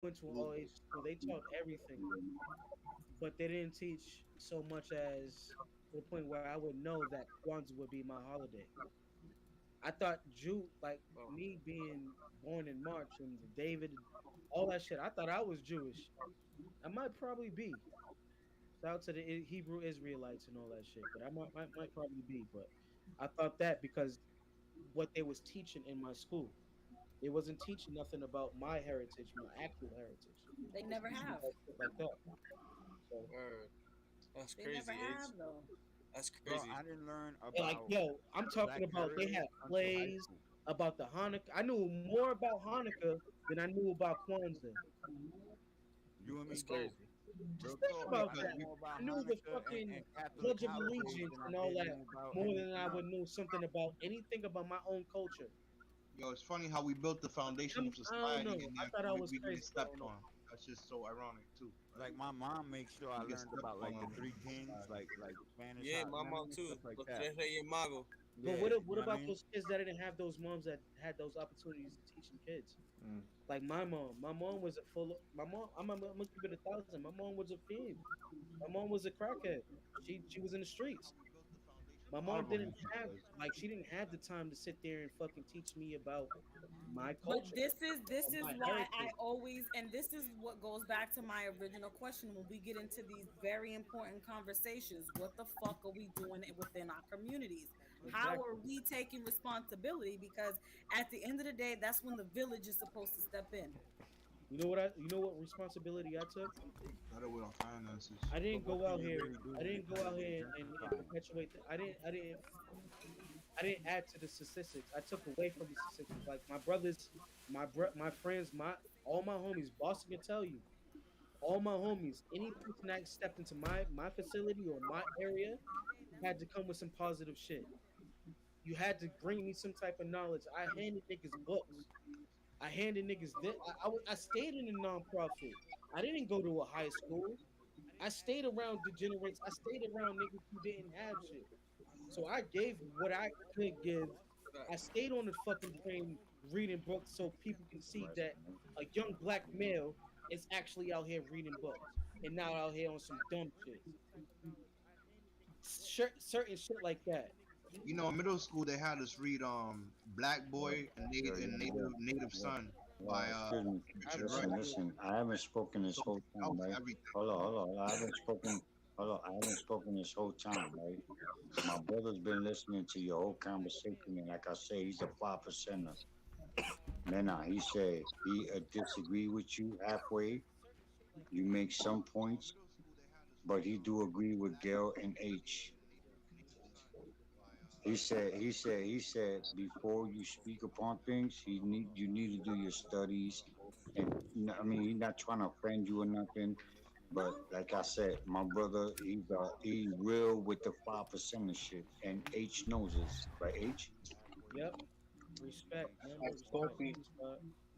went to an all age school. They taught everything, but they didn't teach so much as to the point where I would know that Kwanzaa would be my holiday. I thought like Oh, me being born in March and David, all that shit. I thought I was Jewish. I might probably be. Shout out to the Hebrew Israelites and all that shit, but I might probably be. But I thought that because what they was teaching in my school, they wasn't teaching nothing about my heritage, my actual heritage. They They was never teaching have. about shit like that. So, word. That's They never crazy, H. have though. That's Bro, crazy. I didn't learn and like, about yo, I'm talking Black about they heritage had until high plays school. about the Hanukkah. I knew more about Hanukkah than I knew about Kwanzaa. You and me That's both. crazy. Real Just think talk. about I that. know more I about knew the Hanukkah fucking and Catholic Pledge of holidays Allegiance than I and all did that know about more than anything I would else. know something about anything about my own culture. Yo, it's funny how we built the foundation of I don't know. society, and I then thought I was we crazy. get I don't stepped know. on. That's just so ironic too. Like Like my mom makes sure I we get learned stepped about on like the three kings, society. like Spanish Yeah, hot my mom women and too. stuff like Los that. Tres Reyes Magos. But Yeah, you what know what I about mean? those kids that didn't have those moms that had those opportunities to teaching kids? Mm. Like my mom. My mom was a full. My mom. I'm gonna keep it 1,000. My mom was a fiend. My mom was a crackhead. She was in the streets. My A lot mom of them didn't have was. like she didn't have the time to sit there and fucking teach me about my But culture this or is my why I heritage. always, and this is what goes back to my original question when we get into these very important conversations. What the fuck are we doing within our communities? How are Exactly. we taking responsibility? Because at the end of the day, that's when the village is supposed to step in. You know what responsibility I took? Better with our finances. I But didn't what go can out you here. really do I when didn't it go comes out to here and gentrifying? perpetuate. I didn't add to the statistics. I took away from the statistics. Like my brothers, my friends, my all my homies. Boston can tell you. All my homies. Any person that stepped into my facility or my area had to come with some positive shit. You had to bring me some type of knowledge. I handed niggas books. I handed niggas this. I stayed in a nonprofit. I didn't go to a high school. I stayed around degenerates. I stayed around niggas who didn't have shit. So I gave what I could give. I Facts. stayed on the fucking train reading books so people can see that a young black male is actually out here reading books and not out here on some dumb shit. Certain shit like that. You know, in middle school they had us read Black Yo, Boy and yo, yo, yo, Native yo. Son by Excuse me. I Richard remember Rush. Listen, that. listen. I haven't spoken this So whole out time, for right? everything. Hold on. I haven't spoken. Hold on. I haven't spoken this whole time, right? My brother's been listening to your whole conversation, and like I say, he's a 5%er. Man, nah, he said he disagree with you halfway. You make some points, but he do agree with Gail and H. He said before you speak upon things, you need to do your studies. And I mean, he's not trying to offend you or nothing, No, but like I said, my brother, he real with the 5% of shit, and H knows this, right? H. Yep. Respect, man. Like Respect. Sophie.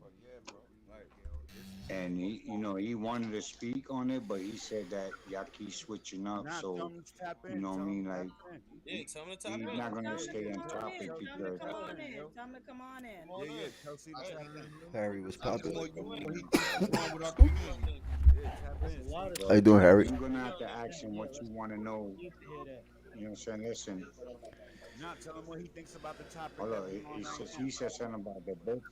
But yeah, bro. Like it's And fucked up. he wanted to speak on it, but he said that y'all keep switching up, Nah, tell so him to tap you in. know what I Tell him mean, to tap like in. Yeah, tell me to tap he's tell in. not him, gonna tell him to stay Yeah, come on tell on him, topic in. Tell him to because come tap on in, in. yo. Tell him to come on Come in. on Yeah, in. tell C to Right. tap in. Harry was Tell Tell him him popping. to what come in. what's wrong with our Tell him community. something. Yeah, tap There's a in, lot C. of How you shit. doing, Harry? you're gonna Come have on to in. ask him Yeah, what you want to know. need to hear that. You know what I'm saying? Listen, Nah, tell him what he thinks about the topic hold that on. we on right He now. said something about the birth.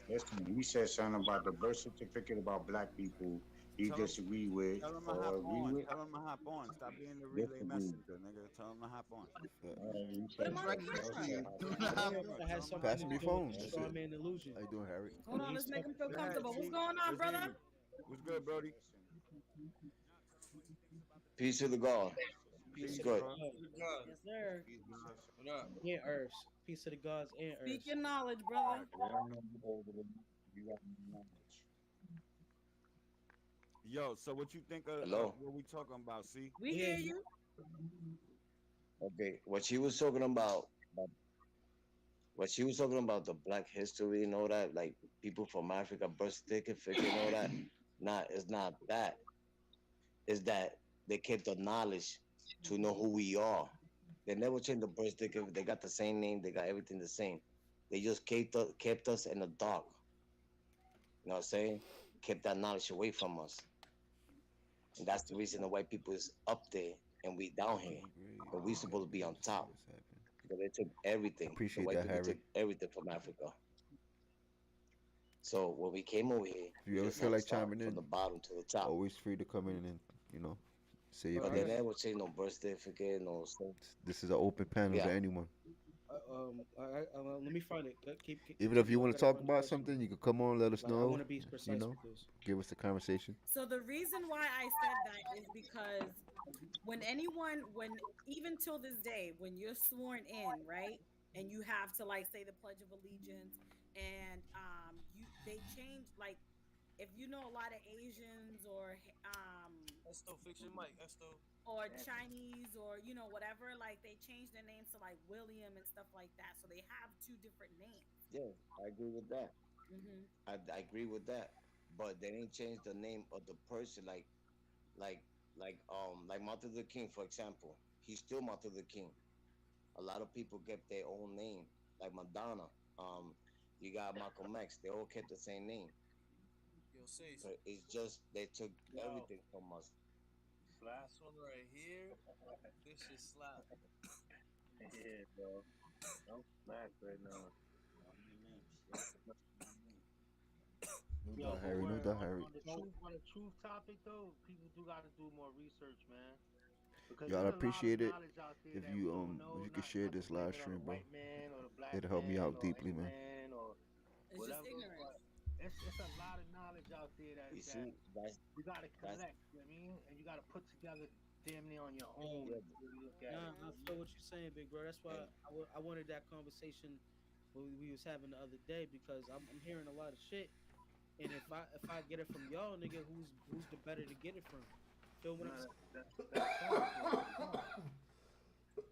Listen, he said something about the birth certificate about black people. He Tell him, disagree with tell him to hop or agree on. with. Tell him to hop on. Stop being the relay Disagree. messenger, nigga. Tell him to hop on. He Put said him That's on he the right said next to camera. you. also. Do I not don't have know Yeah, if fun. that tell has him to something hop to Passing me on. do with the phones. That's it. Starman How illusion. you doing, Harry? Hold When on, he's let's make him talking, feel Go ahead, comfortable. What's C. going on, What's brother? good? What's good, Brody? Peace to the God. peace What's of Peace, the good? bro. What's gods the God? Yes, sir. What up? and earths. Peace of the gods and Speak earths. your knowledge, brother. Facts. I don't know you over the you got knowledge. Yo, so what you think of Hello. what we talking about, C? We Yeah, hear you. Okay. What she was talking about the Black history and all that, like people from Africa, birth certificate and all that. Nah, it's not that. It's that they kept the knowledge to know who we are. They never changed the birth certificate. They got the same name. They got everything the same. They just kept us in the dark. You know what I'm saying? kept that knowledge away from us. And that's the reason the white people is up there and we down here. But we supposed to be on top. Because they took everything. The Appreciate white that, people Harry. took everything from Africa. So when we came over here, If you we ever just feel never like started chiming from the in, bottom to the top. always free to come in and say your But But I they got piece. never change no birth certificate, no. So, This is an open panel to yeah, anyone. let me find it. Even if you Continue. I want to gotta talk find the about question. something, you can come on, let us Like I want know. to be You precise know, with this. give us the conversation. So the reason why I said that is because when even till this day, when you're sworn in, right, and you have to like say the Pledge of Allegiance, and they change like if you know a lot of Asians Esto, fix your mic, Esto. or Chinese or whatever, like they change their names to like William and stuff like that, so they have two different names. yeah, I agree with that. Hmm. I agree with that. But they didn't change the name of the person, like like Martin Luther King, for example. He's still Martin Luther King. A lot of people kept their own name, like Madonna. Um, you got Malcolm X. They all kept the same name. Yo, Sace. But it's just they took Yo, everything from us. slap. This one right here, this shit slap. Yeah, bro. I'm smacked right now. No Yo, doubt, but Harry. No word doubt, Harry. on the truth topic though, people do got to do more research, man. Because Y'all there's a lot of appreciate it knowledge out there if that we don't if know. you could share Not to this blame live it on the stream, bro. white man or the black It'll help me man out or deeply, any man. man or It's just whatever. ignorance. But it's a lot of knowledge out there You that see, you got to that's collect. You know what I mean? And you got to put together damn near on your own Yeah, yeah, to really look at nah, it. You I know what I feel mean? what you're saying, big bro. That's why and I wanted that conversation we was having the other day because I'm hearing a lot of shit, and if I get it from y'all, nigga, who's the better to get it from? Feel what I'm No, saying? that's facts, though.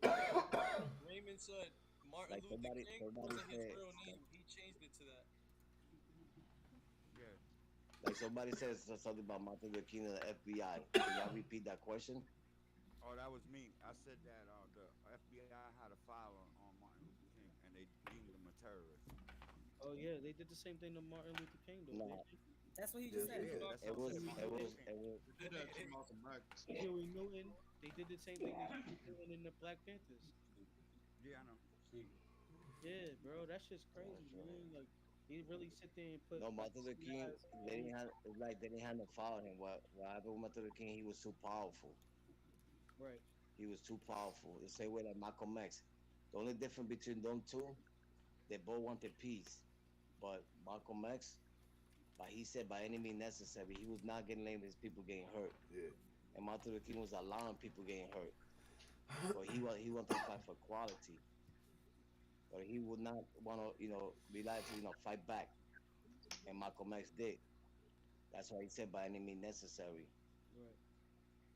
That's facts. Raymond said Martin like Luther somebody King somebody wasn't his said real name. He changed it to that. Yeah. like somebody says something about Martin Luther King and the FBI. Can y'all repeat that question? Oh, that was me. I said that the FBI had a file on Martin Luther King, and they deemed him a terrorist. Oh yeah, they did the same thing to Martin Luther King though. Nah, That's what he They just did said. Yeah, it that's to what it I said was about it Luther was King. it was Did that to Malcolm X. Huey Newton. They did the same thing to Huey Newton in the Black Panthers. Yeah, I know. Yeah, bro, that shit's crazy, man. Like he really sit there and put no like Martin Luther King. CIs They didn't have it's like they didn't have no file on him. What happened with Martin Luther King? He was too powerful. right. He was too powerful. The same way like Malcolm X. The only difference between them two, they both wanted peace. But Malcolm X, but he said by any means necessary, he was not getting lamed his people getting hurt. Yeah. And Martin Luther King was allowing people getting hurt. But he wanted to fight for equality. But he would not want to, be like to, fight back. And Malcolm X did. That's why he said by any means necessary. Right.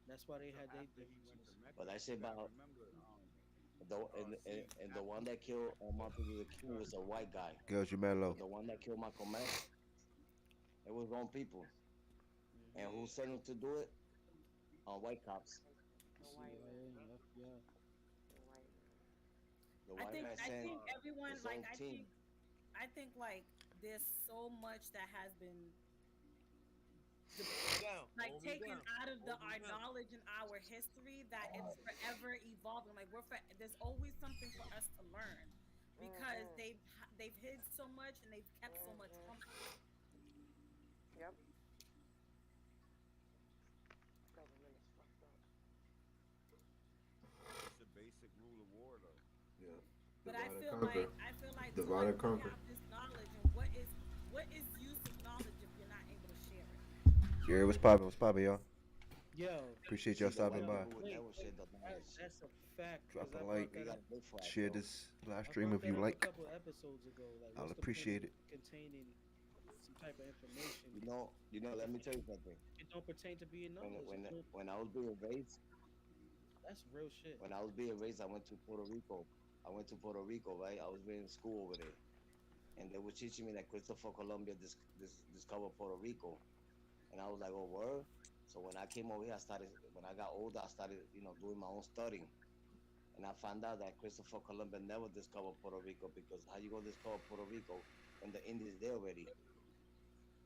That's why they So had their after he went to differences. But Mecca, that you shit gotta about remember, and, see, and the after one that killed Martin Luther King was a white guy. Girls, you mad low. But the one that killed Malcolm X, it was wrong people. Mm-hmm. And who sent him to do it? White cops. CIA, FBI. The I white think guy I sent think everyone his like own team. I think like there's so much that has been Down. like Hold me taken down. out of Hold me our down. knowledge and our history that it's forever evolving. Like there's always something for us to learn because they've hid so much and they've kept so much from us. Yep. it's a basic rule of war, though. Yeah. But Divide and I conquer. feel like so Divide like and we conquer. have this knowledge and what is use of knowledge if you're not able to share it? Jerry, what's poppin'? What's poppin', y'all? Yo, Appreciate y'all See, the stopping white by. people would wait, never share wait. the knowledge. That's a fact Drop because a I like. brought We that up. gotta live for Share ourselves. this live I stream brought if that you up a like. couple episodes ago. Like, I'll what's the point of appreciate it. containing some type of information Let me tell you something. if it don't pertain to being When knowledge? when when I was being raised, That's real shit. I went to Puerto Rico. I went to Puerto Rico, right? I was in school over there, and they were teaching me that Christopher Columbus discovered Puerto Rico, and I was like, "Oh, word!" So when I came over here, When I got older, I started, doing my own studying, and I found out that Christopher Columbus never discovered Puerto Rico because how you gonna discover Puerto Rico when the Indians there already?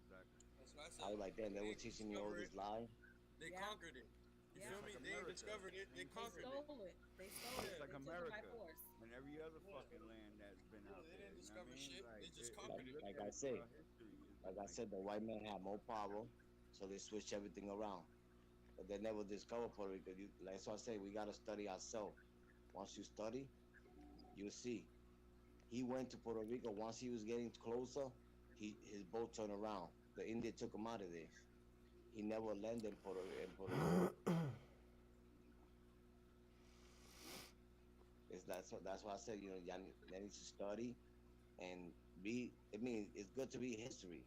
Exactly. That's what I I was like, damn, they they were didn't teaching me all discover it. this lie. They Yeah. conquered it. You Yeah. feel Just me? like They ain't America. discovered it. They Same They shit. conquered it. stole it. They stole Yeah. it. Just like They took it by America force. and every other Yeah. fucking land that's been Yeah. out They there. didn't You know what I discover mean? shit. They Like, just if Like, conquered you it. look like at I it said, throughout history, it's been like I like said, that. the white man had more power, so they switched everything around. But they never discovered Puerto Rico. Like so I say, we gotta study ourselves. Once you study, you see. He went to Puerto Rico. Once he was getting closer, his boat turned around. The Indian took him out of there. He never landed in Puerto Rico. That's why I said, y'all need to study and be. I mean, it's good to be history,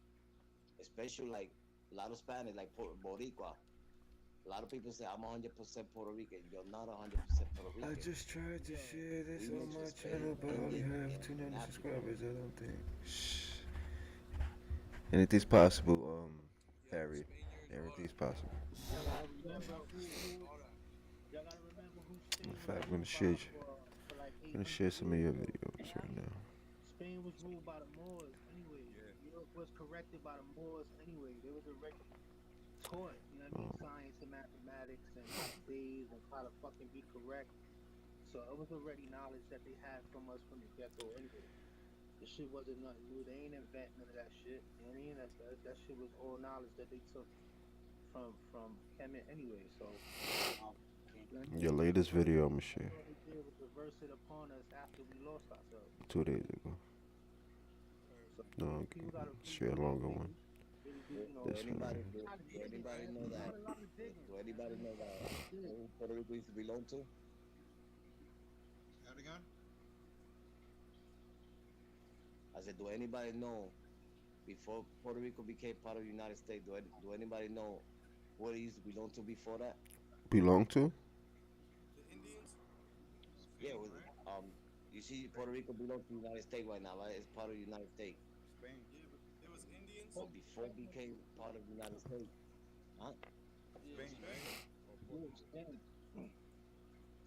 especially like a lot of Spanish, like Boricua. A lot of people say I'm 100% Puerto Rican. You're not 100% Puerto I Rican. just tried to Yo, share this We on mixed with my Spain, channel, but I only Indian, have and 290 African. subscribers. I don't think. Shh. Anything's possible, Yo, Harry. Spaniards, all Everything's that. possible. y'all gotta remember Spaniards, who all that. y'all gotta remember who In Spain was fact, ruled by for like I'm gonna 800 share some of years your though. videos right now. Spain was ruled by the Moors anyway. Yeah. Europe was corrected by the Moors anyway. They was already taught, you know what I mean, Um, science and mathematics and how to bathe and how to fucking be correct. So it was already knowledge that they had from us from the get go anyway. The shit wasn't nothing new. They ain't invent none of that shit. You know what I mean? That shit was all knowledge that they took from Kemet anyway. So you know what I your mean? latest video, I'm gonna share All they did was reverse it upon us after we lost ourselves. 2 days ago. Word. So No, I'm people gotta gonna really share a do their longer one. thing, really do, Do, you do know, This one right anybody here. you do, gotta do dig it, anybody man. know You that? need a lot of digging. Do You know what I anybody mean? know You gotta that dig. who Puerto Rico used to belong to? Say that again. I said, do anybody know before Puerto Rico became part of the United States? Do anybody know what it used to belong to before that? Belong to? The Indians. Yeah, it Spain, was right? um. You see, Puerto Spain. Rico belongs to the United States right now, right? It's part of the United States. Spain. Yeah, but it was Indians. But before it became part of the United States, huh? Yeah, Spain, right? Spain. Or yeah, Portugal. Spain.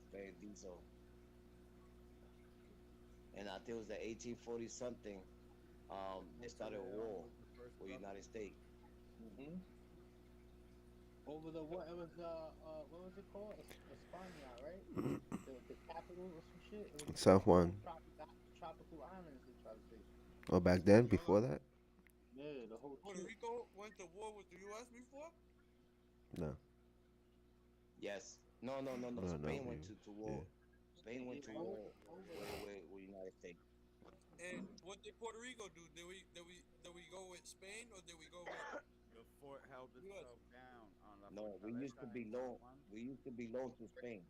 Spain, diesel. And I think it was the 1840 something. They Ponce de started a Leon war was the first with the United governor. States. hmm Over the what? It was what was it called? España, right? The capital or some shit. It was San the whole Juan. tropical islands. They try to say. Oh, back then, before that? Yeah, the whole Puerto trip. Rico went to war with the U.S. before. No, Yes. No, no, no, no. no, no. Spain went to Yeah. war. Spain went Yeah, to over, war over with, that. with, with United States. And what did Puerto Rico do? Did we go with Spain or did we go with The fort held U.S.? itself down on La No, we used to Fortaleza in San belong. Juan. We used to belong to Spain.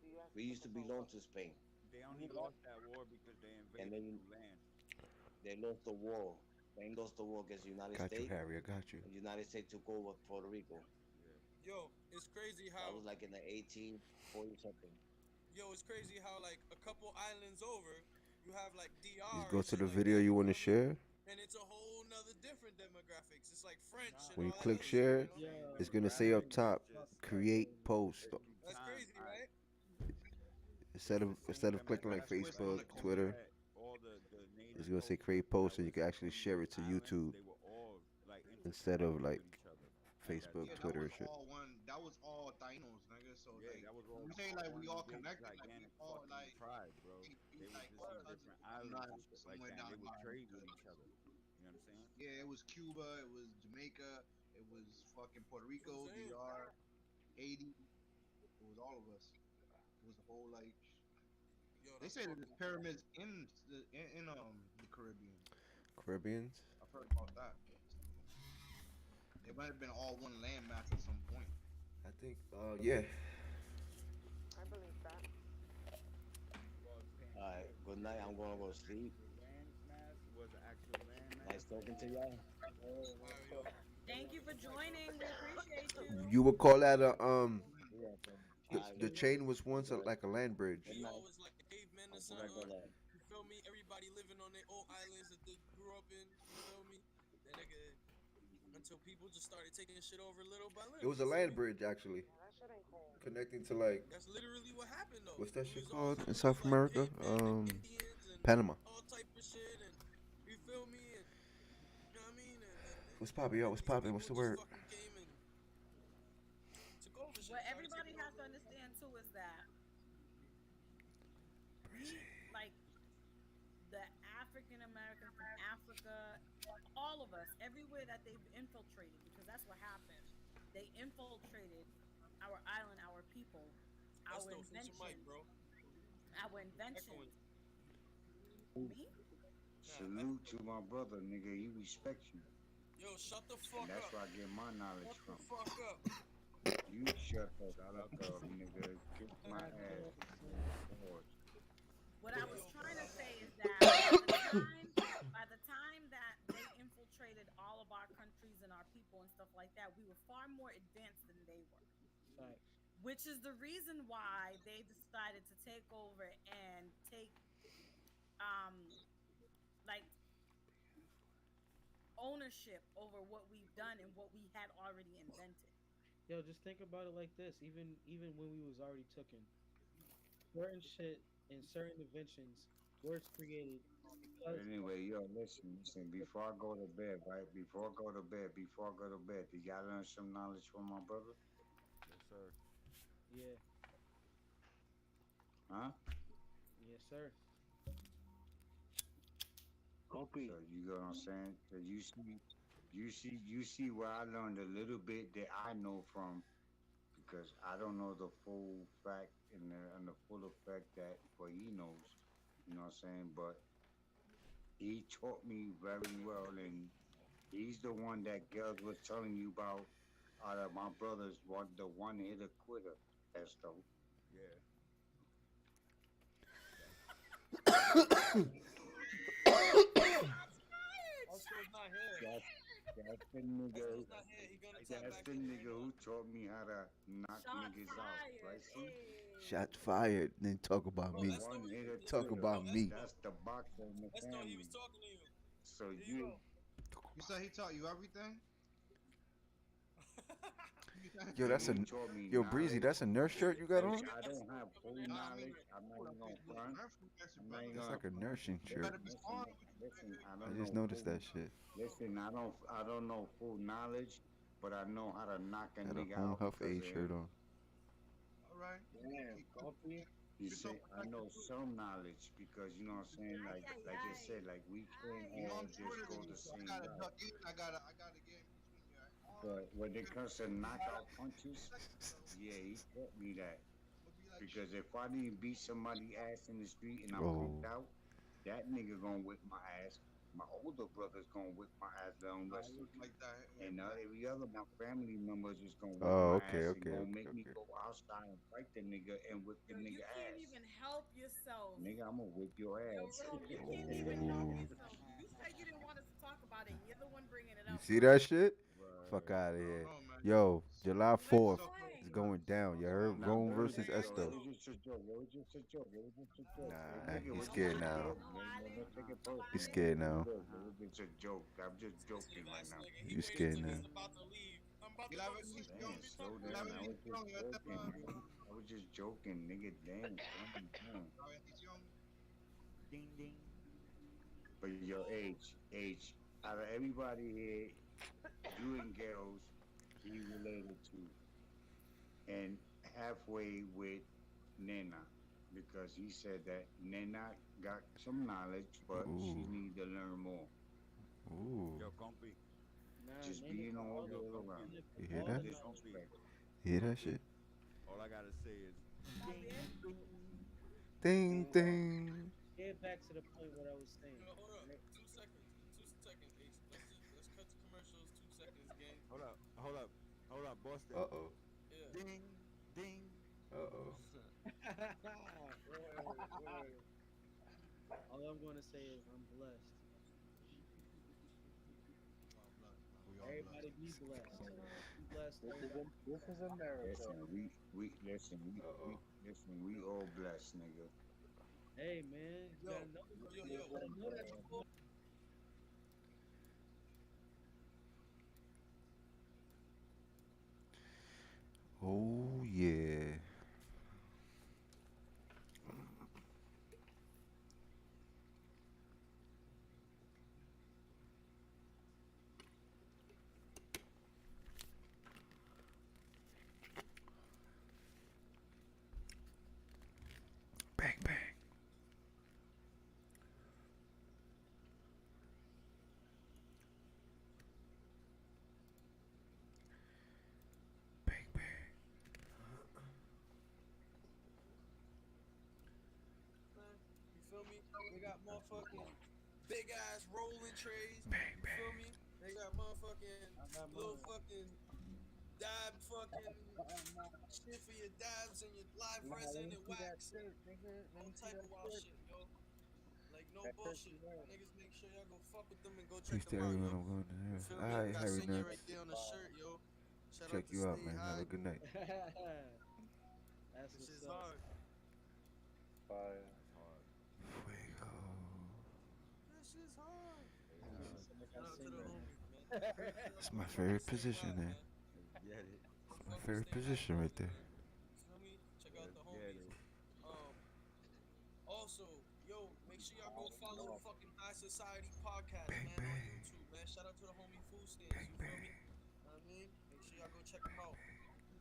The U.S. We used took to us belong over. to Spain, They only Yeah, lost that war because they and invaded then new land. they lost the war. Spain lost the war against the United Got you, States, Harry. I got you. and the United States took over Puerto Rico. Yeah. Yo, it's crazy That how was like in the 1840 something. it's crazy how like a couple islands over, you have like Just DR go and to shit the like video that. you You want to feel me? share. And it's a whole nother different demographics. It's like French Nah, and When you all that click other shit. share, You know? saying yeah. it's gonna say up demographics is top, just like create post. if you That's time, crazy, all right, right? Instead it's of the same instead of clicking like That's demographics. twist Like on Facebook, the if you culture. look Twitter, at all the it's native gonna say create cultures that post, and you was can actually in share those it to islands, YouTube they were all like instead of intertwined like with each other at that Facebook, Yeah, that time. Twitter, was and shit. all one. That was all Tainos, nigga. So Yeah, like, that was when all we say like we one all big connected, like we gigantic all fucking like tribe, bro. hey, we They was like just all in cousins different from islands and not shit like somewhere that, and they down the would line. trade with Because each other. You know what I'm saying? yeah, it was Cuba, it was Jamaica, it was fucking Puerto That's what I'm Rico, saying. DR, Haiti. It was all of us. It was the whole like. Yo, They that's say that there's fucking crazy. pyramids in the Caribbean. Caribbeans. I've heard about that. They might have been all one landmass at some point. I think. Yeah. I believe that. Well, All right, if good you're night. I'm if gonna if go to sleep. the land mass was an actual land Nice mass, talking to y'all. Oh, All right, what's yo. up? Thank you for joining. We appreciate you. You would call that a Yeah, man. the, All right, the good, chain was once good, like a land good bridge. We night. always like cavemen or I'm gonna go something. there. You feel me? Everybody living on their own islands that they grew up in. You feel me? Then nigga, until people just started taking shit over little by It little. was You a feel land me? bridge actually, Yeah, that shit ain't cool. connecting to like That's literally what happened though. what's that We shit was all called in literally South like America? cavemen and Indians and Panama. all type of shit and you feel me? And you know what I mean? And What's poppin', yo? What's These poppin'? What's people the just word? fucking came and took over shit, What started everybody taking has to over. understand too is that we like the African Americans from Africa, all of us, everywhere that they've infiltrated, because that's what happened. They infiltrated our island, our people, our Esto, fix your mic, inventions, bro. our You echoing. inventions. Me? Nah, Salute to my brother, nigga. He respects you. yo, shut the And fuck that's up. where I get my knowledge Shut the from. fuck up. You shut the Shout out fuck to up, nigga. Kiss my God ass. damn, son. Pause. What I was Yo, trying to say is that by the time that they infiltrated all of our countries and our people and stuff like that, we were far more advanced than they were. Facts. Which is the reason why they decided to take over and take um like ownership over what we've done and what we had already invented. Yo, just think about it like this. Even when we was already taken, certain shit and certain inventions was created But because of anyway, yo, listen. Before I go to bed, right? Before I go to bed, did y'all learn some knowledge from my brother? yes, sir. yeah, Huh? yes, sir. So you know what I'm saying? So you see where I learned a little bit that I know from because I don't know the full fact and the full effect that what he knows. You know what I'm saying? But he taught me very well, and he's the one that girls was telling you about. Out of my brothers, the one hitter quitter. That's though. Yeah. Shots fired! Esto's Shots not here. That's that's the nigga. Esto's not here. He gonna tap That's back the in nigga right now. who taught me how to knock Shot niggas out. fired. Right? See? Hey. Shots fired. Then talk about Bro, The me. Esto, one hitter Talk listen, quitter. yo, about me. Esto, That's the boxer in the Esto, he was family. talking to you. So Here you you go. You said he taught you everything? Yo, that's a he taught me yo breezy. knowledge. That's a nurse shirt you got Which on. I don't have Coming full in I hot mean, knowledge. tonight. I'm not what even you gonna what front. learn from that's your I'm not brother. even That's gonna like a nursing You shirt. better respond listen. to what you Listen, say. I I don't just know noticed full. that shit. Listen, I don't know full knowledge, but I know how to knock a Got a nigga home out health because aid of shirt him. on. All right. Damn, Grumpy. You You talk see, I like the know truth. some knowledge because you know what I'm saying. Ay, ay, Like I ay. said, like we can't Ay, You know ay, all I'm just shorter than go you, the ay. so I same gotta route. duck in. I gotta get in between you. But when it comes to knockout punches, Seconds, so yeah, he taught me that. I'm gonna be like shit. Because if I didn't beat somebody ass in the street and I punked Oh, out, that nigga gonna whip my ass. My older brother's gonna whip my ass down I wrestle look me. like that. Yeah, And man. every other my family members is gonna whip oh, my okay, ass and okay, gonna okay, make me okay. go outside and fight the nigga and whip the Yo, you nigga can't ass. even help yourself. Nigga, I'm gonna whip your Yo, ass. Rome, you can't even help Oh, yourself. You said you didn't want us to talk about it, and you're the one bringing it you up, see bro. that shit? Fuck Right. out of I don't here. know, man. Yo, July Let's It's 4th so close is play. going down. You to heard? us. Nah, Rome but it was versus just Hey, yo, it Esto. was Esto. just a joke. It was just a joke. It was just a joke. Hey, Nah, nigga, he's what No you scared just violence, now. joke? no Don't violence, take it no He's personal. It scared violence. was a now. joke. It was just a joke. I'm just This joking nigga right ass now. nigga. He You waited scared till he's now. about to leave. I'm about Y to la go to sleep. You bendición, want Damn, me to slow talk y la down. crazy? I was just bendición, y este joking, para man. I was just joking, nigga. Damn, calm down. la bendición. Ding ding. But your age, out of everybody here, you and girls, he related to, and halfway with Nena, because he said that Nena got some knowledge, but she Ooh, need to learn more. ooh. Yo, Compy. Nah, Just Nana being got all all the girl Compy. around. Nana got You hear all No that? the knowledge. Compy. disrespect. You hear that Compy. shit? All I gotta say is Está bien? ding ding. Ding, ding. Get back to the point what I was saying. Yo, hold up. Right? 2 seconds. 2 seconds. Hey, let's cut to commercials. 2 seconds, gang. Hold up. Hold up. Hold up, Uh Boston. oh. Yeah. Ding ding. Uh oh. Word, word. All I'm gonna say is I'm blessed. We all blessed, man. We all blessed. Everybody be blessed. Be blessed. Everybody. This is America. Listen, we all blessed, nigga. Hey man, you gotta Yo, know. yo, yo, You yo. gotta know that before. Oh yeah. motherfucking big ass rolling trays. Bang You feel bang. me? They got motherfucking I got little mine. fucking dab fucking Nah, shit for your dabs and your live nah, let resin me and see that wax and shirt, nigga. Let all me see type that of wild shirt. shit, yo. Like no That shirt bullshit. you wear. Niggas make sure y'all go fuck with them and go check Peace them to out, everyone. yo. I'm going to You here. feel All me? right, Got Harry Senya Nerd. right there on the Fire. shirt, yo. Shout out Check to you out, Stay man. Have a High. good night. That's This what's shit's up. hard. Fire. That's hard. Fuego. That shit's hard. Hey, That nigga hard. said I Shout got out to the singing. homies, man. Yo, It's go my fuck favorite with Stay position, High, man. man. Let's get it. Go My fuck with favorite Stay High position right clothing, there. man. You feel me? Check out Let's the get homies. it. Um, Also, yo, make sure y'all go follow the No. fucking High Society podcast, Bang man, on bang. YouTube, man. Shout out to the homie Food Stamps, Bang you feel me? bang. Know what I mean? Make sure y'all go check them out.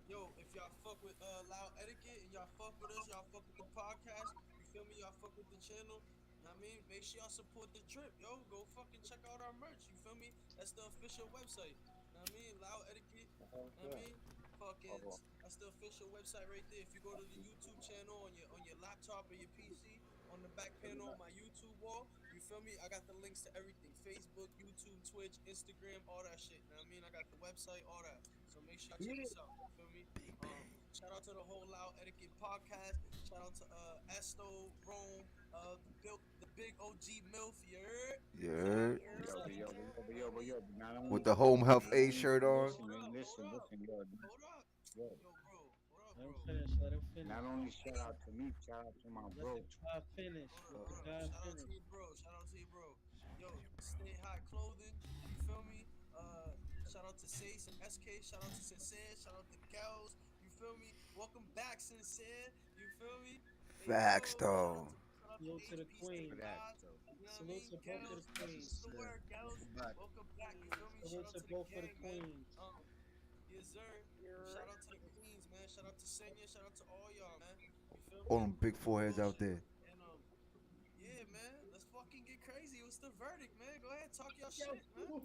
Yo, if y'all fuck with Loud Etiquette and y'all fuck with us, y'all fuck with the podcast, you feel me? Y'all fuck with the channel. Know what I mean? Make sure y'all support the drip, yo. Go fucking check out our merch, you feel me? That's the official website. Know what I mean? Loud Etiquette. Know what I mean? Fucking, Oh, that's the official website right there. If you go to the YouTube channel on your laptop or your PC, on the back panel on my YouTube wall, you feel me? I got the links to everything: Facebook, YouTube, Twitch, Instagram, all that shit. Know what I mean? I got the website, all that. So make sure y'all check us out. You feel me? Shout out to the whole Loud Etiquette podcast. Shout out to Esto, Rome, the big OG MILF. You heard? Shout out Yeah. to You're Yo, but Steve. yo, right. but yo, but Know yo, what I but mean? yo, but not With only, the Yo, home not health King. A only, shirt on. listen, man, Hold listen, up. listen, yo, Hold up. yo, Yo, bro. What up, Let him bro? finish. Let him finish. not only shout out to me, shout out to my Let bro. the God finish. Hold up, Let So, the hold up. God Shout out to finish. you, bro. Shout out to you, bro. Yo, Stay High Clothing. You feel me? Shout out to Sace and SK. Shout out to Sincere. Shout out to Gals. You feel me? Welcome back, Sincere. You feel me? Hey, Facts, yo. though. Shout out to Salute to the HP. Stay queen. God. Facts, though. You know what I Salute mean? to both of the Gals. queens. What's the sincere. word, Gals? Welcome back. Welcome back. You feel me? Shout Salute out to to the both of the gang, man. queens. Yes, sir. You're Shout out to the queens, man. Shout out to Senya. Shout out to all y'all, man. You feel All me? them big No foreheads out bullshit. there. And yeah, man. Let's fucking get crazy. What's the verdict, man? Go ahead, talk your Yo, shit, man.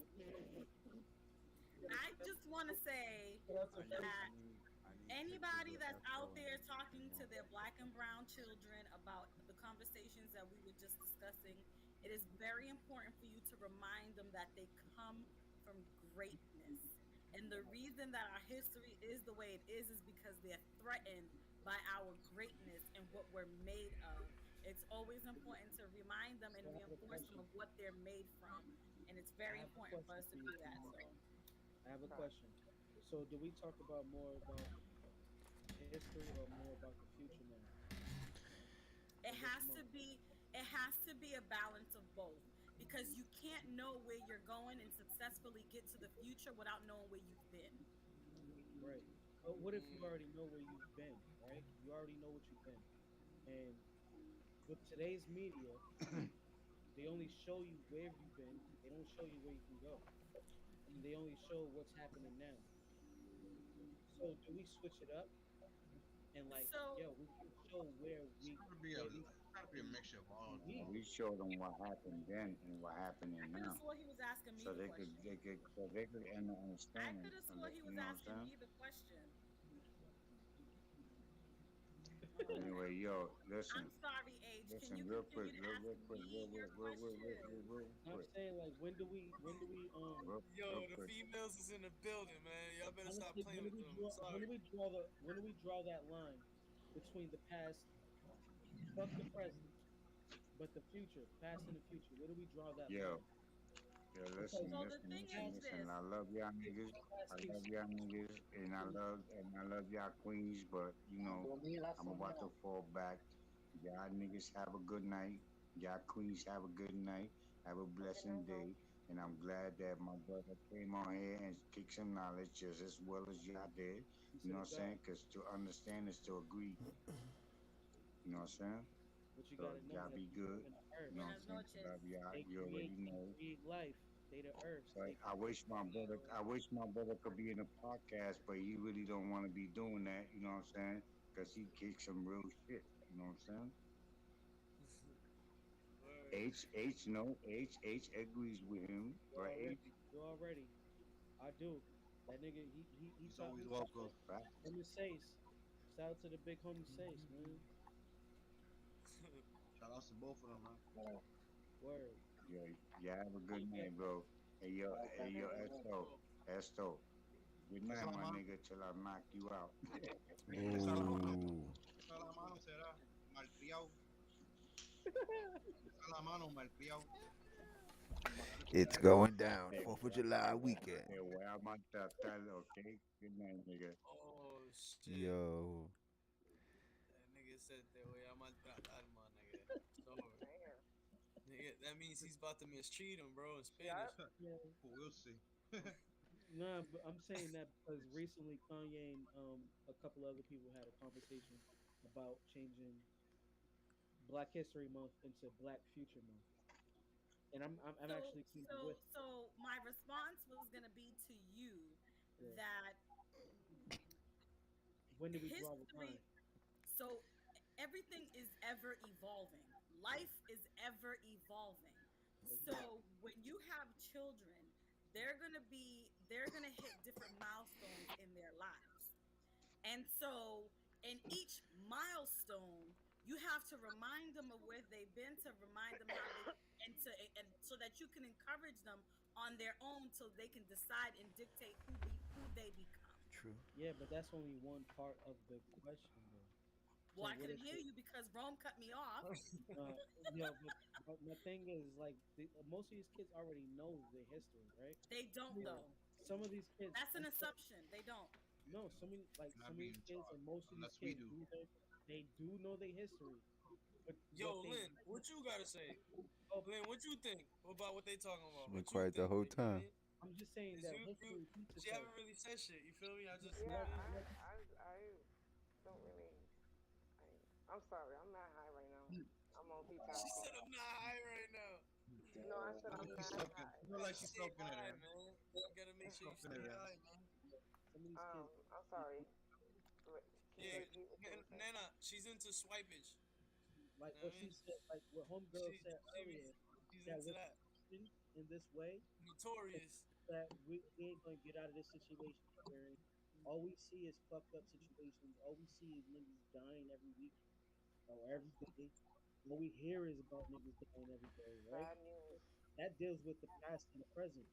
I just want to say shout out to I need, Face. I that need, I need pictures anybody of that's Echo out and there and talking to one. their black and brown children about the conversations that we were just discussing, it is very important for you to remind them that they come from greatness. And the reason that our history is the way it is because they're threatened by our greatness and what we're made of. It's always important to remind them and So I have a reinforce them question. of what they're made from. And it's I very have a important for question us to for you, do that. King. So I have a question. So do we talk about more about history or more about the future now? it Or which has to one? be it has to be a balance of both because you can't know where you're going and successfully get to the future without knowing where you've been. Right. But what if you Mm, already know where you've been, right? You already know what you've been. And with today's media, they only show you where you've been. They don't show you where you can go. And they only show what's happening now. So do we switch it up and like, So yo, we can show where It's we gotta be a where it's we gotta be a can mixture of all no, be? we showed them what happened then and what I happening could have now, swore he was asking me so the question. they could end up I understanding, could have and swore he you was know what I'm asking saying. me the question. But anyway, yo, I'm sorry, H. Can you real quick, continue to ask me your question? real I'm quick, saying like when do we real yo, the quick. females is in the building, man. Y'all better stop honestly playing with them. I'm sorry. when do we draw that line between the past, fuck the present, but the future, past and the future? Where do we draw that Yo, line? yo, Because So the thing the is past this. I love y'all if niggas. the past I keeps love y'all niggas, and I love y'all queens. But you know, I'm about to fall back. Y'all niggas have a good night. Y'all queens have a good night. Have a blessing day. And I'm glad that my brother came on here and kicked some knowledge just as well as y'all did. piece You of know the what I'm God, saying? Because to understand is to agree. You know what I'm saying? but you got So to know y'all that be these good. women are You know earth. what I'm Buenas saying? noches. Love y'all. You already They know. create life. They the earth. But They create life. So I wish my brother could be in a podcast, but he really don't want to be doing that. You know what I'm saying? Because he kicks some real shit. You know what I'm saying? Word. H agrees with him, right? H. you already. I do. That nigga, he He's taught always me welcome. something. Facts. Him and Sace. Shout out to the big homie Sace, man. Shout outs to both of them, man. Word. Yo, you have a good Yeah. night, bro. Hey, yo, Thank you. Esto. Good Esa night, la my mano, nigga, till I knock you out. esa la mano, Ooh. esa la mano será malcriado. Esa la mano malcriado. It's going down. 4th of July weekend. Te voy a maltratar, okay? Good night, nigga. Oh shit. Yo. That nigga said te voy a maltratar, my nigga. Sorry. Damn. Nigga, that means he's about to mistreat him, bro, in Spanish. Yep. Yeah. We'll see. Nah, but I'm saying that because recently Kanye and a couple other people had a conversation about changing Black History Month into Black Future Month, and I'm So actually kind of with so so my response was gonna be to you yeah. that When do we draw the line? history, so everything is ever evolving. Life is ever evolving. So when you have children, they're going to hit different milestones in their lives. And so in each milestone, you have to remind them of where they've been, to remind them how they, and so that you can encourage them on their own so they can decide and dictate who they become. True. Yeah, but that's only one part of the question, though. Well, So I what couldn't if hear you because Rome cut me off. uh, yeah, but my thing is like most of these kids already know the history, right? They don't So though. some of these kids, That's an assumption. They don't. no, Not some of these being kids taught and most of these unless we kids do. they do know their history, but what Yo, they Lynn, what you gotta say? oh, Lynn, what you think about what they talking She's about? been What you quiet the think? whole You feel time. me? I'm just saying Cause that you history teaches she us. haven't really said shit. You feel me? I just you Yeah, feel me? I don't really. I'm sorry. I'm not high right now. I'm She multitasking. said I'm not high right now. No, I said I'm She's not soaking. high. You know, Gotta like she's stay soaking it high, in. man. You gotta make She's sure you soaking it stay in. high, man. Some of these kids, I'm sorry. Can you Yeah, repeat what you were saying? Nana, she's into swipage. like You know what what I she mean? said, like what homegirl She said she be earlier, she's that into we're that. teaching in this way Notorious. that we ain't gonna get out of this situation that we're in. All we see is fucked up situations. All we see is niggas dying every week or every day. What we hear is about niggas dying every day, right? Bad news. That deals with the past and the present.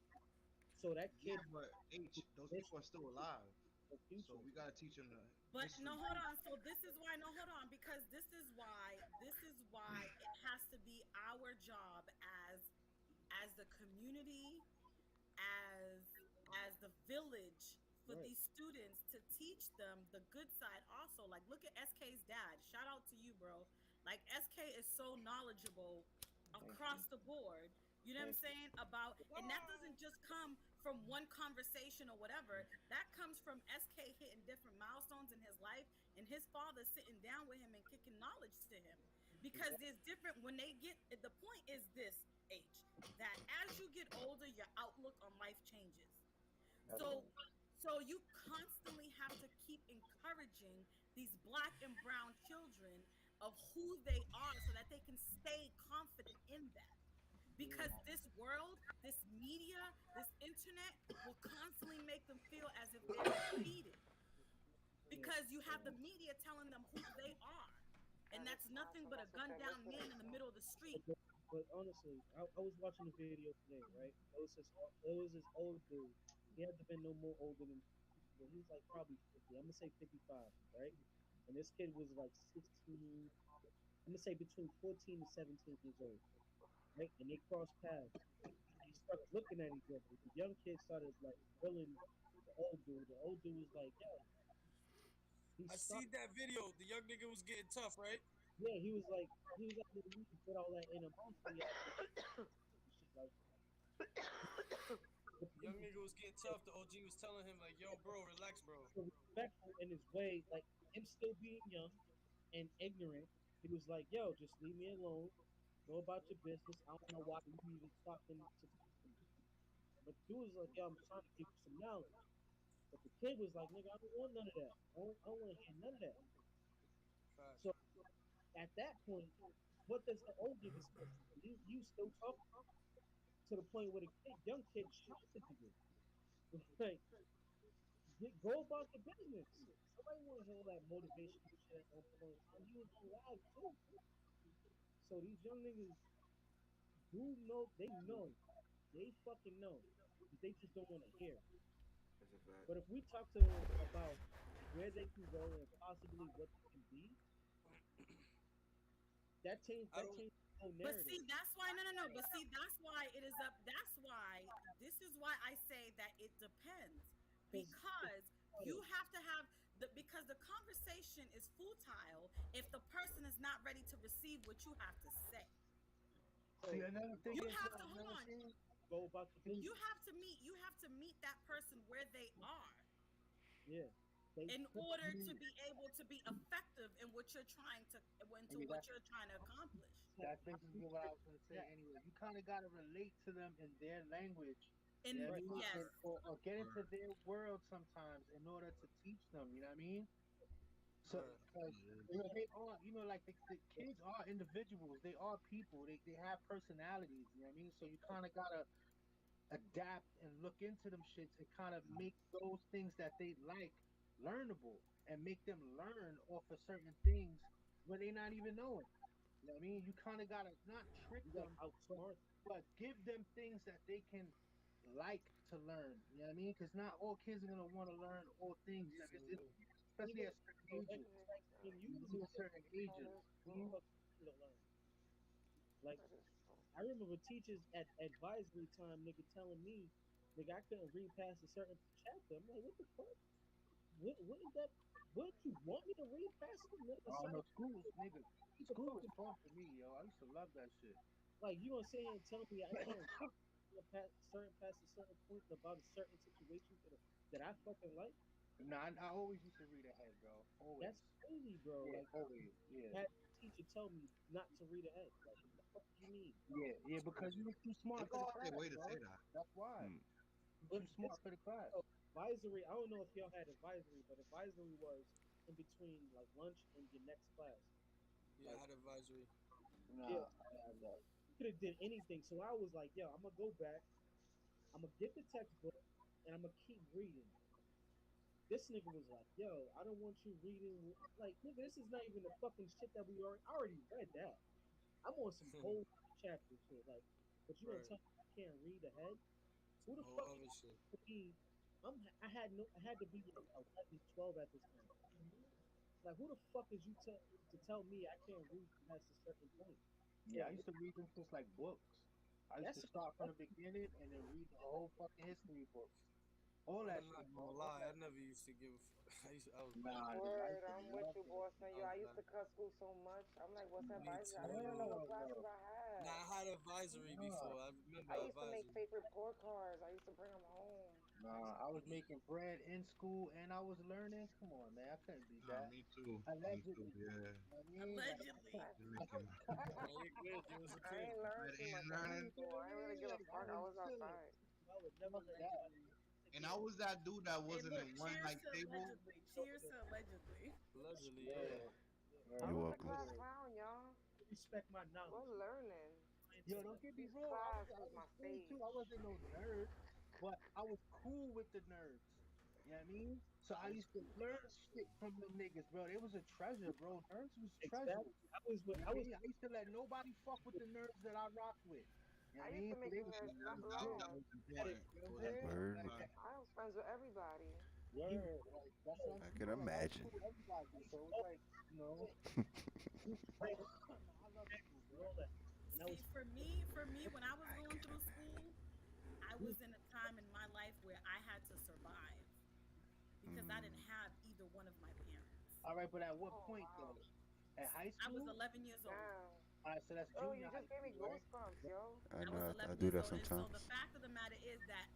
So that Yeah, kid but H, those this people are still alive. the So future. we gotta teach them the But history no, hold too. on. So this is why, no, hold on, because this is why it has to be our job as the community, as the village, for Right. these students to teach them the good side also. Like look at SK's dad. Shout out to you, bro. Like SK is so knowledgeable Thank you. across the board. You know what I'm Thank you. saying? About, and that doesn't just come from one conversation or whatever. That comes from SK hitting different milestones in his life and his father sitting down with him and kicking knowledge to him. Because there's different when they get, the point is this, H, that as you get older, your outlook on life changes. So Absolutely. so you constantly have to keep encouraging these black and brown children of who they are so that they can stay confident in that. Yeah. Because this world, this media, this internet will constantly make them feel as if they're defeated Yeah. because you have the Yeah. media telling them who they are. And That is that's not nothing so but a much what gunned they're down listening man in the to. middle of the street. But honestly, I was watching a video today, right? It was this old dude. He had to been no more older than well, he was like probably 50. I'm gonna say 55, right? And this kid was like 16. I'm gonna say between 14 and 17 years old, right? And they crossed paths. They started looking at each other. The young kid started like grilling the old dude. The old dude was like, "Yo," he I stopped. see that video. The young nigga was getting tough, right? Yeah, he was like, "You need to put all that animosity out there and shit like that." The young nigga was getting tough. The OG was telling him like, "Yo, bro, relax, bro." So respectful in his way, like him still being young and ignorant. He was like, "Yo, just leave me alone. Go about your business. I don't know why you even talking to me." But dude was like, "Yo, I'm trying to give you some knowledge." But the kid was like, "Nigga, I don't want none of that. I don't want to hear none of that." Facts. So at that point, what does the old nigga say? You still talking to the point where the young kid shot the nigga. Like, go about your business. Nobody want to hear all that motivational shit at one point in time. He was on live too. So these young niggas do know, they know, they fucking know, but they just don't want to hear. That's a fact. But if we talk to them about where they can go and possibly what they can be, I that don't. changes the whole But narrative. see, that's why no, no, no. But see, that's why it is up. That's why this is why I say that it depends Because because you have to have the because the conversation is futile if the person is not ready to receive what you have to say. See, so another thing You is, have to you know hold what I'm on. saying? go about the business. You have to meet that person where they are Yeah, they in I order to mean, be able to be effective in what you're trying to I into mean what you're trying to accomplish. that's basically what I was gonna say anyway. You kind of gotta relate to them in their language. You know what And I right. mean? yes, Or get into their world sometimes in order to teach them. You know what I mean? So, Right. because they are, like the kids are individuals. They are people. They have personalities. You know what I mean? So you kind of gotta adapt and look into them shits and kind of make those things that they like learnable and make them learn off of certain things when they not even knowing. You know what I mean? You kind of gotta not trick You got them, to but outsmart. give them things that they can like to learn. You know what I mean? Because not all kids are gonna want to learn all things. You know, Absolutely. especially Even at certain so, ages. it's like when you You was a see at kid, certain That ages. is You true. fuck you to learn. Like That is true. I remember teachers at advisory time, nigga, telling me, nigga, I couldn't read past a certain chapter. I'm like, what the fuck? What is that? What you want me to read past the I don't know. side? School was nigga. Read the School was fucking fun for me, yo. I used to love that shit. like you gonna sit here and tell me I can't read past a certain point about a certain situation that I fucking like? Nah, I always used to read ahead, bro. That's Always. crazy, bro. Yeah, Like always. Yeah. I had a teacher tell me not to read ahead. Like what the fuck do you mean? Yeah, yeah, because you were too smart They for go the out their class, way to say bro. that. That's why. Hmm. You're too But smart this for the class. so advisory, I don't know if y'all had advisory, but advisory was in between like lunch and your next class. Yeah, I Like had advisory. yeah, Nah, I have that. you could have did anything. So I was like, yo, I'm gonna go back. I'm gonna get the textbook and I'm gonna keep reading. This nigga was like, yo, I don't want you reading. Like, nigga, this is not even the fucking shit that I already read that. I'm on some whole chapter shit. Like, but you gonna Right. tell me I can't read ahead? Who Some the whole fuck other shit. to be? I had to be like 11, 12 at this time. Like, who the fuck is you to tell me I can't read past a certain point? Yeah, I Yo, used to read them just like books. I used to that's start from that's the beginning and then read the whole fucking history books. All that I'm shit, not bro. gonna All lie. that I never used to give a fuck. I was bad. Nah, nigga, I Word, used to I'm with love you, that Boston. I Yo, was I used bad. to cut school so much. I'm like, what's Me advisory? I don't even know too. what shit. classes Hell I had. Nah, I had advisory no. before. I remember I used to make advisory. fake report cards. I used to bring them home. Nah, I was making bread in school and I was learning. Come on, man. I couldn't beat Nah, that. me too. Me too. Allegedly. Yeah. You know what I mean? Like, allegedly. You're making Nah, you're good. You was a I kid. ain't learned bread too much and in high learning. you know school. what I I ain't really mean? give a Like, I fuck. I was was chilling. outside. I would never Fuck let that. nobody take And me I out. was that dude that Hey, wasn't look, in one cheers like to table. allegedly. Cheers to allegedly. Allegedly, yeah. Word. I You're Word. was I a welcome. class did. clown, y'all. Respect my We're knowledge. learning. Yo, don't get me This wrong. class I was was my cool too. I stage. wasn't no nerd, but I was cool with the nerds. You know what I mean? So I used to learn shit from them niggas, bro. They was a treasure, bro. Nerds was treasure. Exactly. You know what I I was mean? I used to let nobody fuck with the nerds that I rocked with. You know I what I used mean? to So make they the was nerds not shit. That laugh. was at it. important. You know what I'm At it. saying? Word. Like, I was friends with everybody. You word. Like, that's what I'm I can saying. Like, I was imagine. cool with everybody. So it was oh, like, you know, great, I love school, and bro. all that. And I See, was for me, when I was I going can through imagine. school, I was in a time in my life where I had to survive because I didn't Mm. have either one of my parents. All right, but at what Oh point wow. though? At high I was school? 11 years old. Damn. All right, so that's Oh, junior you high just gave me school, right? goosebumps, yo. I I was know I 11 do years that old. And so the sometimes. fact of the matter is that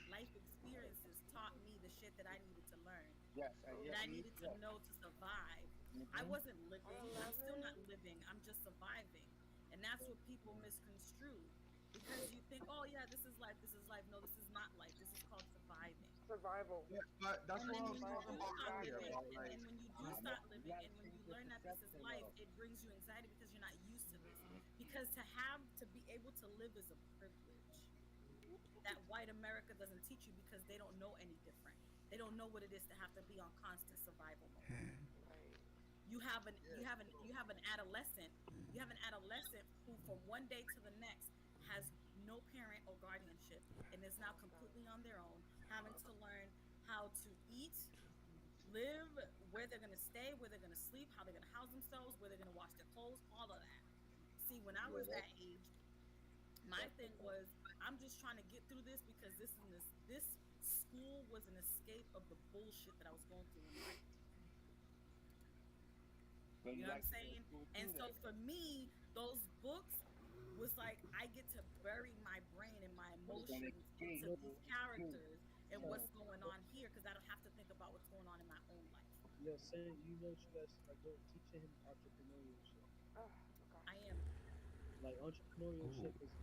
life experiences taught me the shit that I needed to learn, Yes, at that your I Okay. age, needed to yes. know to survive. I Mm-hmm. wasn't At living. I'm still not 11, living. I'm just surviving. And that's what people misconstrue because you think, oh, yeah, this is life. This is life. No, this is not life. This is called surviving. survival. But that's And what then I was when you talking Survival do about start earlier. living, mentality. About like, and when you do Nah, start you living, gotta and when change you your learn that this is perception life, though. it brings you anxiety because you're not used to this. Because to be able to live is a privilege that white America doesn't teach you because they don't know any different. They don't know what it is to have to be on constant survival mode. Right. you have an adolescent. You have an adolescent who from one day to the next has no parent or guardianship and is now Oh my god. completely on their own, having to learn how to eat, live, where they're going to stay, where they're going to sleep, how they're going to house themselves, where they're going to wash their clothes, all of that. See, when I Yeah, was that age, my that's thing was I'm just trying to get through this because this school was an escape of the bullshit that I was going through in life. So You you know what I'm like to go to saying? school And too so then? for me, those books was like I get to bury my brain and my It's an emotions escape. into No, these It's an escape. characters and son, Yeah. what's going on here because I don't have to think about what's going on in my own life. yo, son, you know what you guys start doing? Teaching him entrepreneurial shit. Oh, okay. I am. Like entrepreneurial shit, Ooh. because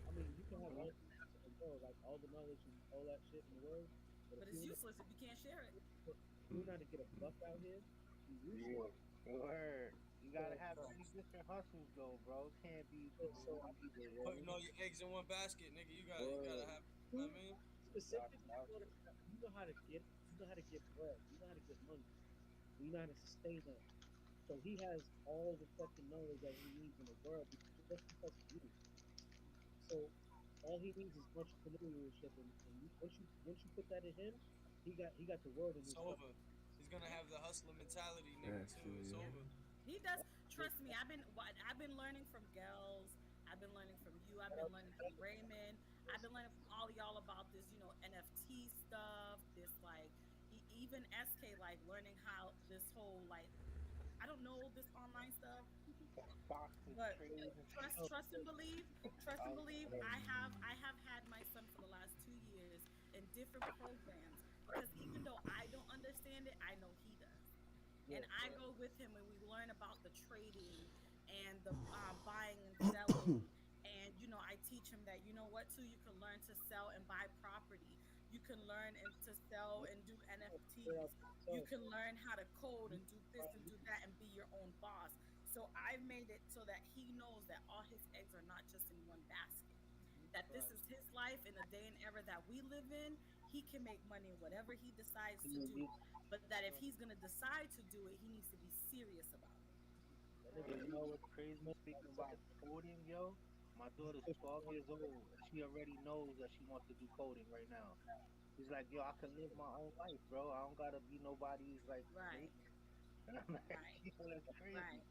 I mean, you can have Mhm. all the knowledge in the world, like all the knowledge and all that shit in the world, but if But you it's don't useless if you can't share it. if you know how to get a buck out here, you useless. Yeah. Word. You gotta So, have many Facts. different hustles though, bro. It can't be just so one either, you know what I Putting mean? all your eggs in one basket, nigga. You gotta Word. have. I you mean, specifically Yup. you know how to get bread, you know how to get money, you know how to sustain that. So he has all the fucking knowledge that he needs in the world just because of you. So all he needs is entrepreneurship, and once you put that in him, he got the world in it's his fucking. over. He's gonna have the hustler mentality, nigga. That's Too. true, It's yeah. over. He does. Trust me. I've been learning from Gels. I've been learning from you. I've been learning from Raymond. I've been learning from all of y'all about this, NFT stuff. This like even SK like learning how this whole like I don't know this online stuff, Stocks and but trades and trust stuff. trust and believe trust and Oh, believe yeah. I have had my son for the last 2 years in different programs because even though I don't understand it, I know he does, and Yeah, I go with him and we learn about the trading and the buying and selling. And I teach him that what too you can learn to sell and buy property. You can learn and to sell yeah, and do figure it out NFTs. for You yourself. can learn how to code You and do this and do that and be your own boss. So I've made it so that he knows that all his eggs are not just in one basket. That this is Facts. his life in the day and era that we live in. He can make money in whatever he decides to You, do, but that if he's going to decide to do it, he needs to be serious about it. that you nigga know what's crazy? Speaking about coding, yo, my daughter's 12 years old and she already knows that she wants to do coding right now. She's like, yo, I can live my own life, bro. I don't gotta be nobody's like slave. Right, And I'm like, right, yo, that's crazy. right.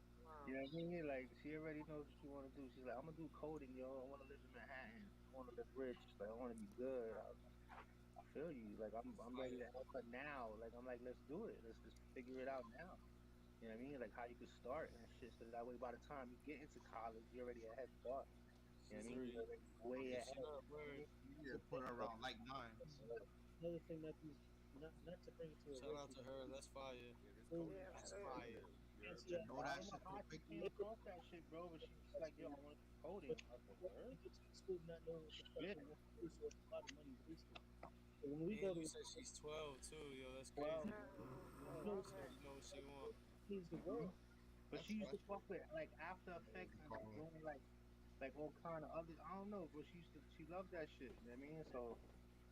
You Wow. know what I mean? Like, she already knows what she want to do. She's like, I'm gonna do coding, yo. I want to live in Manhattan. I want to live rich. Like, I want to be good. I feel you. Like, I'm ready Fire. to help her now. Like, I'm like, let's do it. Let's just figure it out now. You know what I mean? Like, how you could start and shit. So that way, by the time you get into college, you're already a head start. You know what I mean? You're Free. already way Yes, ahead. sir. You know Word. yeah, put her around like minds. another thing that these not to bring it to a Shout out racial to her. That's fire. Yeah, this school, coding Yeah, shit That's that is is. fire. good. Yeah, fancy To ass know I that don't know shit so how she came quickly. across that shit, bro, but she was just like, yo, I want to do but coding. I was like, word? they go to the school not knowing what the fuck Shit. they want to do, so it's a lot of money wasted. So when we And go you to said she's 12 too, yo. That's Well, crazy. That's you what know, I So said. she know what she want. needs the hmm world. but That's she used to special. fuck with like After You know what Effects you and like call it. doing like all kind of other. I don't know, but she loved that shit. You know what I mean? So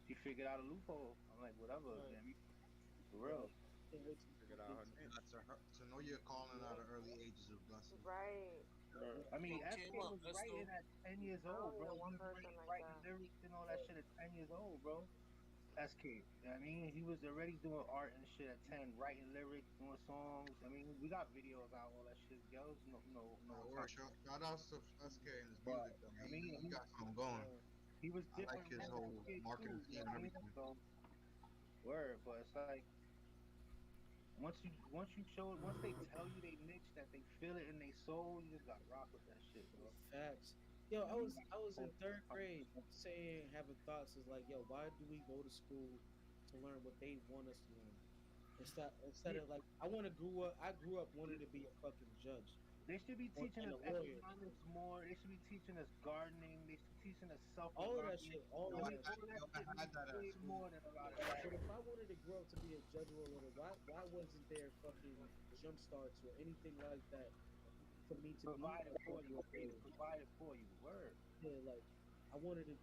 she figured out a loophole. I'm like, whatever. You know Right. what I mean? For Yeah, real. can't wait till figured these out her kids. niche. To know you're calling out at early age is a blessing. Right. I Yo, mean, came SK up. was Let's writing go. at 10 years I old, only bro. know He one was person already like writing that. lyrics and all that shit at 10 years old, bro. SK. You know what I mean? He was already doing art and shit at 10, writing lyrics, doing songs. I mean, we got videos out, all that shit. Girls know what time. Or shout outs to SK and his But music though. I mean, He got something going. he was I like different his when he was whole a kid marketing too. You know scheme what and I mean? everything. So word, but it's like once they tell you they niche that they feel it in their soul, you just gotta rock with that shit, bro. Facts. Yo, You know I what I mean? was I was in third grade 100%. saying having thoughts is like, yo, why do we go to school to learn what they want us to learn? Instead Yeah, of like I grew up wanting to be a fucking judge they should be or, teaching and us a lawyer. economics more. They should be teaching us gardening. They should be teaching us self All of that reliance. shit, all I Yo, of I, mean, that I, all shit. that yo, I shit had means that at way school. more than a lot of that But shit. if I wanted to grow up to be a judge or a lawyer, why wasn't there fucking jump starts or anything like that for me to be a Provided judge for you, or a Katie. lawyer? Provided for you. Word. Yeah, like I wanted to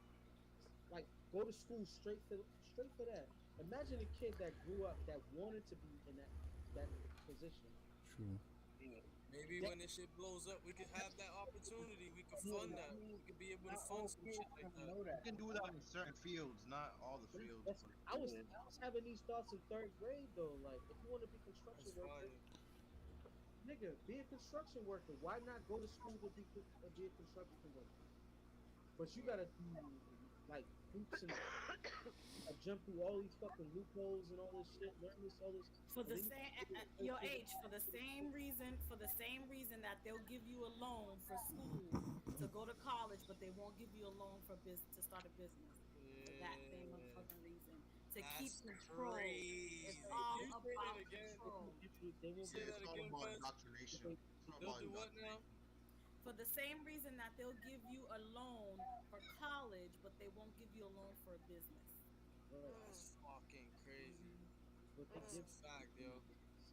like go to school straight for that. Imagine a kid that grew up that wanted to be in that position. True. Yeah, Maybe that, when this shit blows up, we could have that opportunity. We could yeah. fund I that. mean, We could be able to not fund all some kids shit like gonna that. know You that. can do You that know? in certain fields, not all the fields, That's but Yeah. I was having these thoughts in third grade though. Like, if you want to be a That's construction worker, fire. nigga, be a construction worker. Why not go to school to be a construction worker? But you Word. gotta do like hoops and jump through all these fucking loopholes and all this shit. Learn this, all this, For and the then you same get your first age, for the same reason that they'll give you a loan for school to go to college, but they won't give you a loan for to start a business. For that same Yeah. motherfucking reason, to keep That's control. It's crazy. Can all you say that about again? control. they You won't say give yeah, you that it's all again, about Fez? indoctrination. It's all They'll about do what now? indoctrination. For the same reason that they'll give you a loan for college, but they won't give you a loan for a business. right. That's fucking crazy. But they That's a give fact, yo.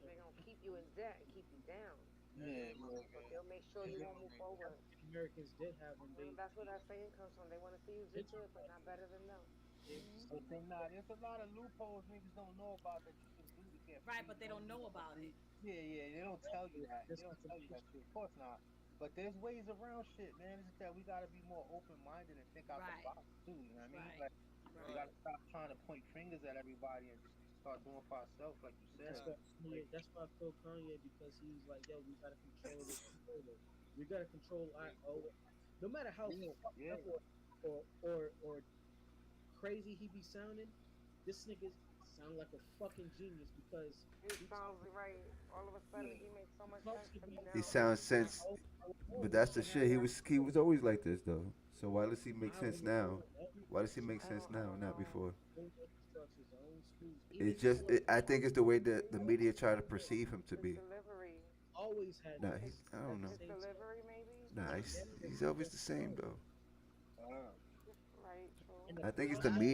They're so gonna keep you in debt and keep you down, Yeah, Yeah, my yeah. but nigga. they'll make sure you Yeah, African won't my move nigga. forward. Americans did have them. That's where that saying comes from. They want to see you They get good, but not better than them. But then, nah, there's a lot of loopholes niggas don't know about that you can do to get Right, free but they don't loans know or about free. it. Yeah, yeah, they don't tell you that. They That's don't not tell you the that shit. Of course not. But there's ways around shit, man. It's just that we gotta be more open minded and think out the Right, box too. You know what I mean? right, Like we right. Right. gotta stop trying to point fingers at everybody and just start doing for ourselves, like you That's said. why Facts. Kanye, that's why I feel Kanye because he was like, "Yo, we gotta control the controller. We gotta control our no matter how Yeah, fucked yeah. up or crazy he be sounding. This nigga sound like a fucking genius because It he sounds talks right. All of a sudden, Yeah. he makes so he much sense talks to me about He now. sounds our sense, own but that's we the should have shit. He our was always like this though. So why does he make I sense don't now? know. Why does he He make has sense I now, don't not know. before? his own infrastructures, his own schools. Even It's he just, told I think it's the way that the media try to perceive him to His be. delivery, always had Nah, that. his I Had don't the know. his same stuff. delivery, maybe. Nah, Yeah, he's always the same though. Uh, Right, true. and the I think it's the problem media.